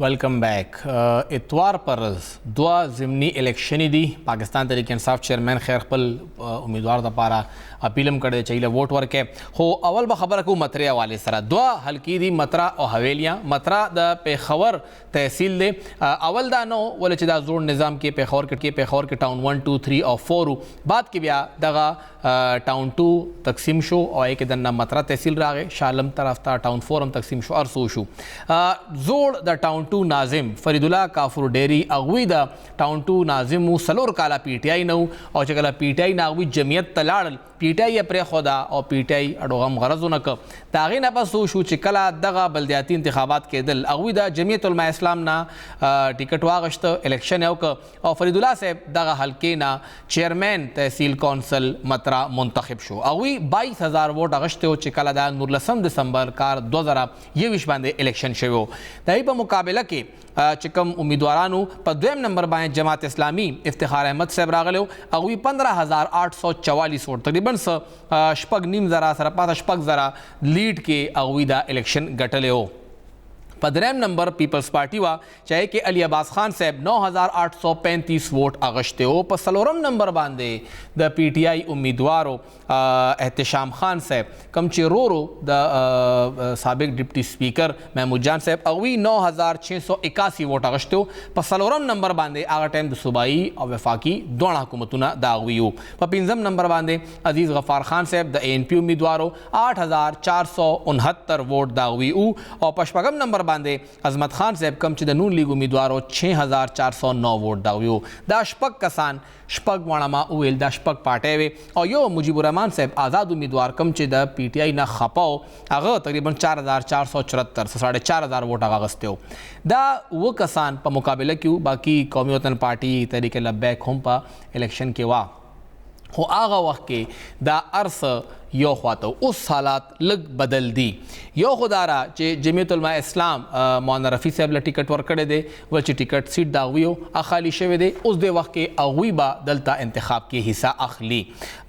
Welcome back. इतवार पर दुआ ज़िमनी इलेक्शनी दी पाकिस्तान तहरीक इंसाफ चेयरमैन खैर खपल उम्मीदवार द पारा अपीलम करे चाहिए वोट वर्क है हो अवल बखबर को मतरे हवाले सरा दुआ हल्की दी मतरा और हवेलियाँ मतरा द पेखवर तहसील दे अवल दा नो वाले चिदा जोड़ निज़ाम के पेखवर के टाउन 1 2 3 और 4 बाद के ब्या दगा टाउन 2 तकसीम शो और एक दन्ना मतरा तहसील रागे शालम तरफ्ता टाउन 4 हम तकसीम शो अरसो शो जोड़ द टाउन टाउन 2 नाजिम फरीदुल्ला काफूर डेरी अगवी द टाउन 2 नाजिम सलोर काला पीटीआई नौ और चकला पीटीआई नागवी जमियत तलाड़ पीटीआई अपरे खुदा और पीटीआई अडोगम गरज नक तागी न पस शू चिकला दगा बल्दियाती इंतखाबात के दिल अगवी द जमियत उलमा इस्लाम ना टिकट वागश्त इलेक्शन है और फरीदुल्ला से दगा हल्के ना चेयरमैन तहसील कौंसल मतरा मुंतखब शो अगवी 22,000 वोट अगश्त हो चिकला दा नुरलसम दिसंबर कार 2020 बांधे इलेक्शन शो दही पर मुकाबला के चिकम उम्मीदवारानू पर द्वम नंबर बाएँ जमात इस्लामी इफ्तिखार अहमद साहब रागलो अगवी 15,844 वोट तकरीबन शपग नीम ज़रा सरपात शपग ज़रा लीड के अगवीदा इलेक्शन गटले हो। पदरैम नंबर पीपल्स पार्टी वा चाहे कि अली अब्बास खान साहब 9,835 वोट अगश्ते हो पर सलोरम नंबर बांधे द पीटीआई उम्मीदवारों एहतशाम खान साहब कमचे रो द साबिक डिप्टी स्पीकर महमूद जान साहब अगवी 9,681 वोट अगश्ते हो पर सलोरम नंबर बांधे आगा टाइम द सूबाई और वफाकी दोना हुकूमतुना दागवी हो पर पिंजम नंबर बांधे अजीज़ गफ़ार खान साहब द ANP उम्मीदवारों 8,469 वोट दागवी हो और पशपगम नंबर बांधे अजमत खान साहब कम च नून लीग उम्मीदवारों 6,409 वोट दावियो दाशपक कसान शपक वाणामा उल दाशपक पाटेवे और यो मुजीबुररहमान साहब आज़ाद उम्मीदवार कम च द पीटीआई ना खपाओ अगर तकरीबन 4,474 4,500 वोट आगस्ते हो दा वो कसान पर मुकाबले क्यों बाकी कौमी वतन पार्टी तरीके लब्बैक होम पर इलेक्शन के वा हो आगा वक्त के दा अर्स यो ख्वातो उस हालात लग बदल दी यो खुदारा चे जमियत उलमा इस्लाम मौलाना रफ़ी साहब ला टिकट वर्कड़े दे वची टिकट सीट दागवी हो अखाली शेवे दे उस दे वक्त के अगवी बा दलता इंतखाब के हिस्सा अखली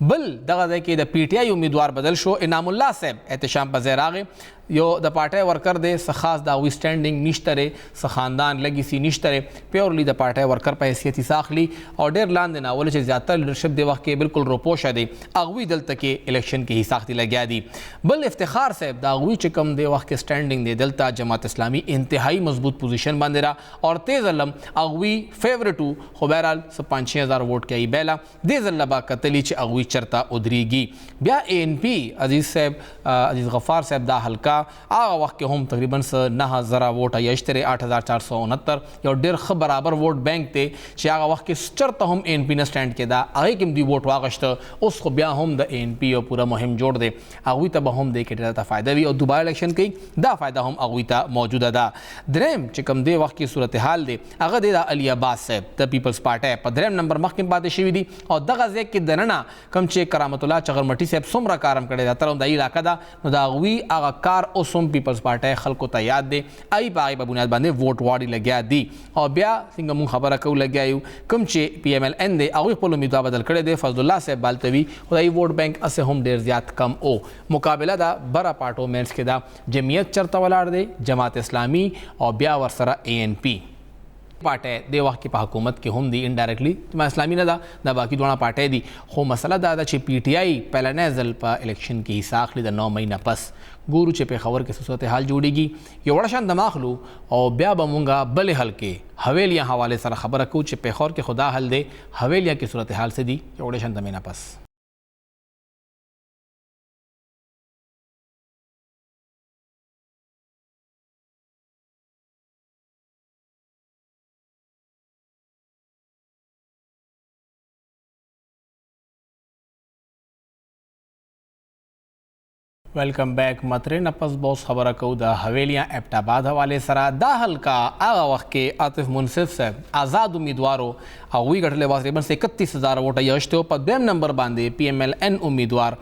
बल दगा दे के द पीटीआई उम्मीदवार बदल शो इनामुल्लाह साहब एहतशाम पज़ैर आगे यो द पार्टी वर्कर दे सखास दावी स्टैंडिंग निश्तरे सखानदान लगी सी निश्तरे प्योरली द पार्टी वर्कर पर हैसियत साखली और डेर लान देना बोले ज़्यादा लीडरशिप दे वक्त के बिल्कुल रोपोशा दे अगवी दल तक के इलेक्शन की ही साख्ती लग्या दी बल इफ्तिखार साहब दागवी चिकम दे वक्त के स्टैंडिंग दे दलता जमात इस्लामी इंतहाई मजबूत पोजीशन बन दे रहा और तेज़ अल्लम अगवी फेवरेट हो बहरहाल 5,000 वोट के आई बेला दे जल्लबा कतली च अगवी चरता उधरीगी ब्या ANP अजीज़ साहब अजीज़ गफ़ार साहब दा हल्का आगा वक्त के हम तकरीबन 9,000 वोट आई अश्तरे 8,469 या डेर ख बराबर वोट बैंक थे चे आगा वक्त के चरता हम ANP ने स्टैंड के दा आगे किम दी वोट वागश्त उसको ब्या हम द ANP और पूरा मुहिम जोड़ दे अगवी तब हम दे के डेरा फ़ायदा भी और दोबारा इलेक्शन की दा फ़ायदा हम अगवी ता मौजूदा दा द्रेम चिकम दे वक्त की सूरत हाल दे अगर दे दा अली अब्बास साहब द पीपल्स पार्टी पद्रेम नंबर मखकिम बात शिवी दी और दगा जेक के दनना कम चे करामतुल्लाह चगरमटी साहब सुमरा कारम करे जाता रहा दा इलाका दा दा अगवी आगा कार ओसम पीपल्स पार्टी खल्को ता याद दे आई पाई बुनियाद बांधे वोट वाड़ी लग्या दी और ब्या सिंग मुंह खबर कऊ लग्या यू कम चे PMLN दे अगवी पोलो उम्मीदवार बदल करे दे फजलुल्लाह साहब बालतवी और आई वोट बैंक असे हम देर ज़्यादा कम ओ मुकाबला दा बरा पार्टो मेंस के दा जमियत चरता वलाड़ दे जमात इस्लामी और ब्या वरसरा ANP पार्टी दे वक्त की हुकूमत के हम दी इनडायरेक्टली जमात इस्लामी ने दा बाकी दोना पार्टी दी हो मसला दादा चे PTI पहला नजल पर इलेक्शन की हिसाखली दा 9 महीना पस गुरु चे पे खबर के सूरत हाल जोड़ेगी ये बड़ा शान दमाग लू और ब्या बमूंगा बले हल के हवेलियाँ हवाले सर खबर रखूँ चे पे खौर के खुदा हल दे हवेलियाँ की सूरत हाल से दी ये बड़ा शान दमीना पस वेलकम बैक मतरे नपस बॉस खबर कऊ द हवेलियाँ एबटाबाद हवाले सरा दा हल्का आगा वक्त के आतिफ मुनसिफ साहब आज़ाद उम्मीदवारों अगवी गठले तकरीबन 31,000 वोट यश्ते हो पद्म नंबर बांधे PMLN उम्मीदवार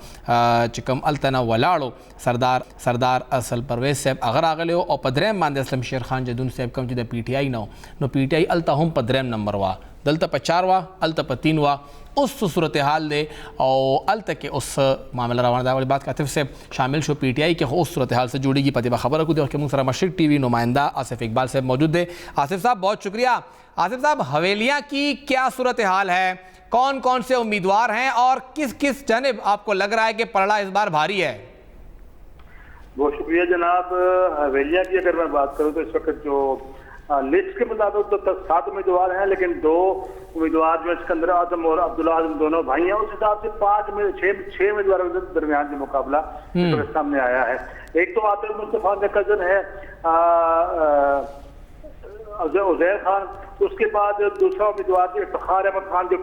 चिकम अल्तना वलाड़ो सरदार असल परवेज साहब अगर आगले हो और पद्रम बांधे असलम शेर खान जदून साहब कम जिदा PTI नो PTI अलता हम पद्रम नंबर वा दलता पर 4 वा अलता पर 3 वा उस सूरत हाल दे और अल तक के उस मामला रवाना वाली बात आतिफ से शामिल शो PTI के उस सूरत हाल से जुड़ेगी पतिबा खबर को देखो मुसरा मशरिक TV नुमाइंदा आसिफ इकबाल साहब मौजूद है। आसिफ साहब बहुत शुक्रिया। आसिफ साहब हवेलियाँ की क्या सूरत हाल है, कौन कौन से उम्मीदवार हैं और किस किस जानिब आपको लग रहा है कि पलड़ा इस बार भारी है? बहुत शुक्रिया जनाब। हवेलियाँ की अगर मैं बात करूँ तो इस वक्त जो लिस्ट के मुताबिक तो 7 उम्मीदवार हैं, लेकिन 2 उम्मीदवार जो सिकंदर आजम और अब्दुल्ला आजम दोनों भाई हैं, उस हिसाब से 6 उम्मीदवारों के दरमियान जो मुकाबला सामने आया है। एक तो आतिफ मुस्तफा का कजन है उज़ैर खान, उसके बाद दूसरा उम्मीदवार जो इफ्तिखार अहमद खान जो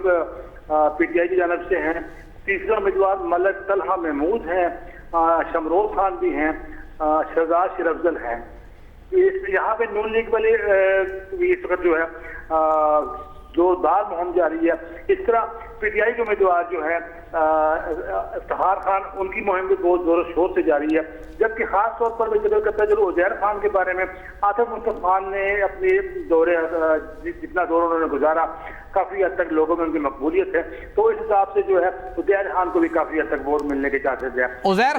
PTI की जानब से हैं, तीसरा उम्मीदवार मलक तलहा महमूद हैं, शमरोज खान भी हैं, शहजाद शिरफजल हैं। यहाँ पे नून लीग वाले इस वक्त जो है जोरदार मुहिम जारी है। इस तरह PTI के उम्मीदवार जो है इफ्तिखार खान, उनकी मुहिम भी बहुत जोर शोर से जारी है। जबकि खास तौर पर मैं जिक्र करता है जो उज़ैर खान के बारे में, आतिफ मुस्तफ़ा खान ने अपने दौरे जितना दौर उन्होंने गुजारा, काफी हद तक लोगों में उनकी मकबूलियत है, तो इस हिसाब से जो है उज़ैर खान को भी काफी हद तक वोट मिलने के चांसेस है। उज़ैर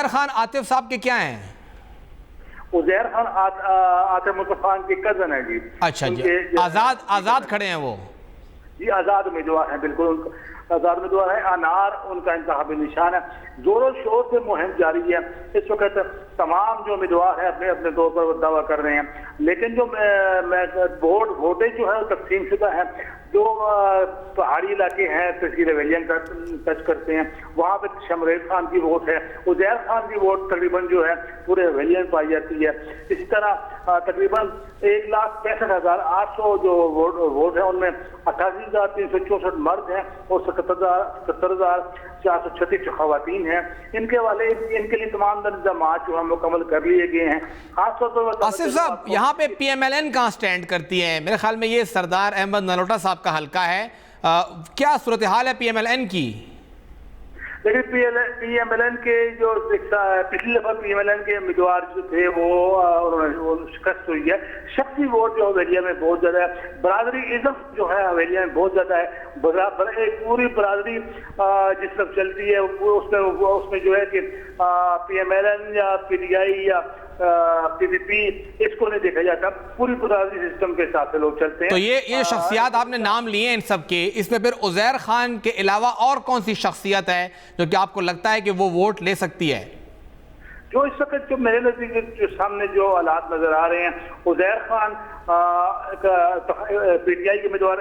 खान आतिफ साहब के क्या हैं? उज़ैर खान आतिफ मुस्तफ़ा खान के कजन है जी। अच्छा जी, आजाद खड़े हैं वो जी, आजाद उम्मीदवार हैं, बिल्कुल आजाद उम्मीदवार है। अनार उनका इंतखाबी निशान है। जोरों शोर से मुहिम जारी है। इस वक्त तमाम जो उम्मीदवार हैं अपने अपने तौर पर दावा कर रहे हैं, लेकिन जो वोटें जो है तकसीम शुदा है। जो पहाड़ी इलाके हैं, तहसील हवेलियां का टच करते हैं, वहाँ पे शमरेज खान की वोट है, उज़ैर खान की वोट तकरीबन जो है पूरे हवेलियां में पाई जाती है। इसी तरह तकरीबन 1,65,800 जो वोट है, उनमें 88,364 मर्द हैं और 77,436 खवातीन हैं। इनके लिए तमाम इंतजाम जो है मुकम्मल कर लिए गए हैं। खासतौर पर आसिफ साहब, यहाँ पे PMLN कहाँ स्टैंड करती है? मेरे ख्याल में ये सरदार अहमद नलोटा साहब का हल्का है। क्या सूरत हाल है PMLN की? लेकिन PMLN के जो पिछली दफा PMLN के उम्मीदवार जो थे वो शिकस्त हुई है। शख्सी वोट जो हवेलिया में बहुत ज्यादा है, बरादरी इज्म जो है हवेलिया में बहुत ज्यादा है। एक पूरी बरादरी जिस तरफ चलती है उसमें जो है कि PMLN या PTI या PPP इसको नहीं देखा जाता, पूरी बरादरी सिस्टम के हिसाब से लोग चलते हैं। तो ये शख्सियत आपने नाम लिए इन सब के, इसमें फिर उज़ैर खान के अलावा और कौन सी शख्सियत है जो कि आपको लगता है कि वो वोट ले सकती है? जो इस वक्त जो मेरे नजदीक जो सामने जो हालात नजर आ रहे हैं, उज़ैर खान PTI के उम्मीदवार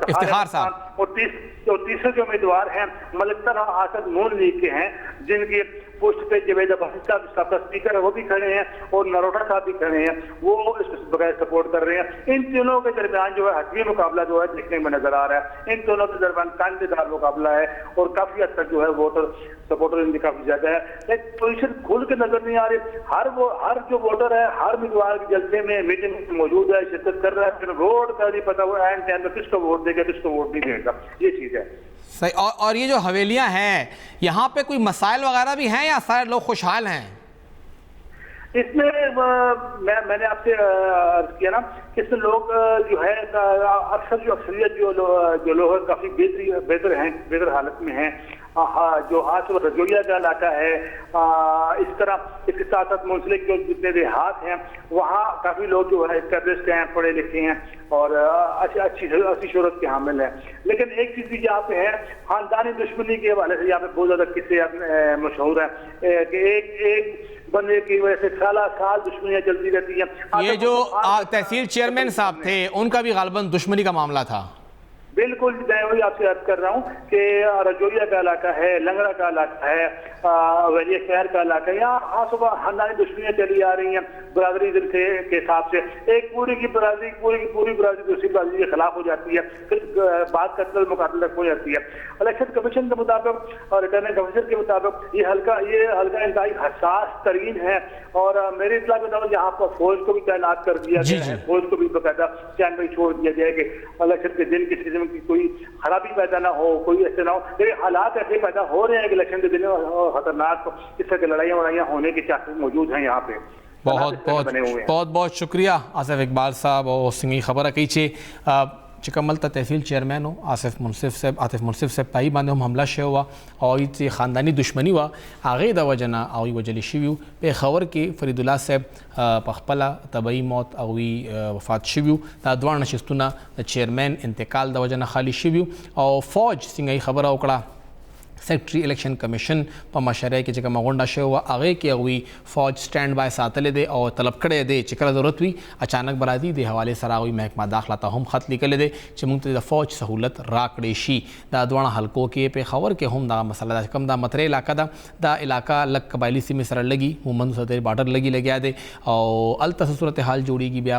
इफ्तिखार साहब और तीसरे जो उम्मीदवार हैं मलक तलहा आसद नून लीग के हैं, जिनकी पोस्ट पे जवेद अब्बासी साहब सबका स्पीकर है वो भी खड़े हैं और नरोटा साहब भी खड़े हैं, वो इसको बगैर सपोर्ट कर रहे हैं। इन तीनों के दरमियान जो है हतमी मुकाबला जो है देखने में नजर आ रहा है। इन दोनों के दरमियान कांटेदार मुकाबला है और काफी हद तक जो है वोटर सपोर्टर इनकी काफी ज्यादा है। एक पोजिशन खुल के नजर नहीं आ रही। हर जो वोटर है हर उम्मीदवार के जलसे में मीटिंग में मौजूद है, शिरकत कर रहा है, फिर वोट का नहीं पता वो एंड टाइम में किसको वोट देगा किसको वोट नहीं देगा, ये चीज है। सही। और ये जो हवेलियां हैं, यहाँ पे कोई मसाइल वगैरह भी हैं या सारे लोग खुशहाल हैं? इसमें मैंने आपसे अर्ज किया ना कि इसमें लोग जो है अक्सर जो अक्सरियत जो लोग काफी बेहतर हालत में हैं। जो आज रजोरिया का इलाका है, इस तरह इसके साथ साथ मुंसलिक जो जितने देहात हैं वहाँ काफी लोग जो है टेररिस्ट हैं, पढ़े लिखे हैं और अच्छी शोहरत के हामिल हैं। लेकिन एक चीज भी यहाँ पे है, खानदानी दुश्मनी के हवाले से यहाँ पे बहुत ज्यादा किस्से मशहूर है कि एक बंदे की वजह से साल दुश्मनियां चलती रहती हैं। ये जो तहसील चेयरमैन साहब थे उनका भी गालिबन दुश्मनी का मामला था। बिल्कुल, मैं वही आपसे याद कर रहा हूँ कि रजौरिया का इलाका है, लंगड़ा का इलाका है, वलिया शहर का इलाका है, यहाँ हाँ सुबह खानदानी दुश्मनियां चली आ रही हैं बरादरी के हिसाब से। एक पूरी की बरादरी दूसरी बरादरी के खिलाफ हो जाती है, फिर बात कत्ल मुकाबला हो जाती है। इलेक्शन कमीशन के मुताबिक और रिटर्निंग कमीशन के मुताबिक ये हल्का इंतहाई हसास तरीन है और मेरे इतला के मुताबिक यहाँ पर फौज को भी तैनात कर दिया गया है, फौज को भी बकायदा चैन में छोड़ दिया गया कि इलेक्शन के दिन किसी की कोई खराबी पैदा ना हो, कोई ऐसे ना हो। लेकिन हालात ऐसे पैदा हो रहे हैं कि इलेक्शन के दिन खतरनाक इस तरह की लड़ाइयाँ होने के चांसेस मौजूद हैं यहाँ पे। बहुत शुक्रिया आसिफ इकबाल साहब और सिंगी खबर कीचे चिकमल तहसील चेयरमैन हो आतिफ मुनसिफ से पाई बांधे हम हमला शे हुआ और ये ख़ानदानी दुश्मनी हुआ आगे दवजना और वजली शिव्यू पे खबर के फरीदुल्ला साहब पखपला तबई मौत अवी वफात शिव्यू दादवार नशिस्तुना चेयरमैन इंतकाल दवजना खाली शिव्यू और फ़ौज सिंगई खबर उकड़ा سیکټري الیکشن کمیشن په مشرۍ کې چې کومه غونډه شوې وه هغې کې هغوی فوج سټینډ بای ساتلی دی او طلب کړی دی چې کله ضرورت وي اچانک به راځي. د حوالې سره هغوی محکمه داخله ته هم خط لیکلی دی چې موږ ته د فوج سهولت راکړی شي. دا دواړه حلقو کې پېښور کې هم دغه مسله ده چې کوم دا مترې علاقه ده دا علاقه لږ قبایلي سیمې سره لګي مومند سرتېري بارډر لګیا دی او هلته څه صورتحال جوړېږي بیا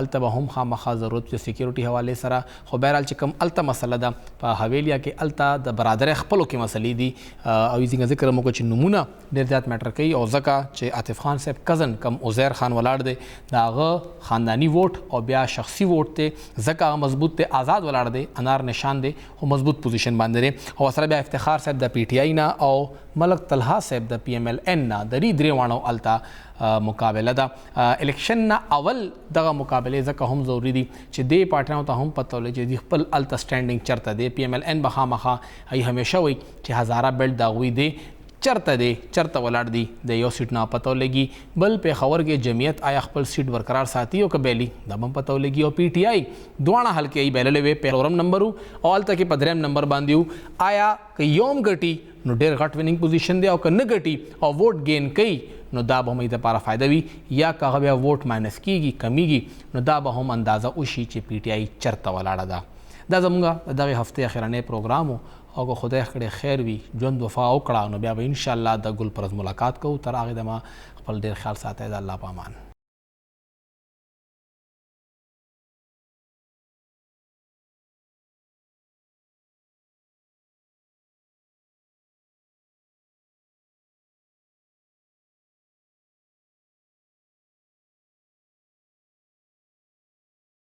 هلته به هم خامخا ضرورت د سیکیورټي حوالې سره. خو بهرحال چې کوم هلته مسله ده په حویلیا کې هلته د برادرۍ خپلو کې مسلې دي او څنګه ذکر مو چې نمونه ډېر زیات میټر کوي او ځکه چې عاطف خان صاحب کزن کم عزیر خان ولاړ دی د هغه خانداني ووټ او بیا شخصي ووټ دی ځکه هغه مضبوط دی آزاد ولاړ دی انار نشان دی خو مضبوط پوزیشن باندې دی او سره بیا افتخار صاحب د پی ټی آی نه او ملک طلحه صاحب د پی ایم ایل این نه د درې واړو الته مقابله ده. الیکشن نه اول دغه مقابلې ځکه هم ضروري دي چې دې پارټیانو ته هم پته ولګي چې د خپل الته سټینډینګ چرته دی. پی ایم ایل این به خامخا همیشه وایي چې هزاره بیلټ د هغوی دی چرته دی چرته ولاړ دی د یو سیټ نه پته ولګي بل پېښور کې جمعیت آیا خپل سیټ برقرار ساتي او که بیلي دا به هم پته ولګي. او پی ټی آی دواړه حلقې یې بایللې وې څلورم نمبر او هلته کې په درېیم نمبر باندې وو. آیا که یو هم ګټي نو ډېر غټ ویننګ پوزیشن دی او که نه ګټي او ووټ گین کوي نو دا به هم یې دپاره فایده وي یا که هغه بیا ووټ ماینس کېږي کمیږي نو دا به هم اندازه وشي چې پی ټی آی چرته ولاړه ده. دا زموږ د دغې هفتې اخرنی پروګرام و او که خدای کړی خیر وي ژوند وفا وکړه نو بیا به انشاءالله د ګل پرز ملاقات کوو. تر هغې دمه خپل ډېر خیال ساتئ. د الله په امان.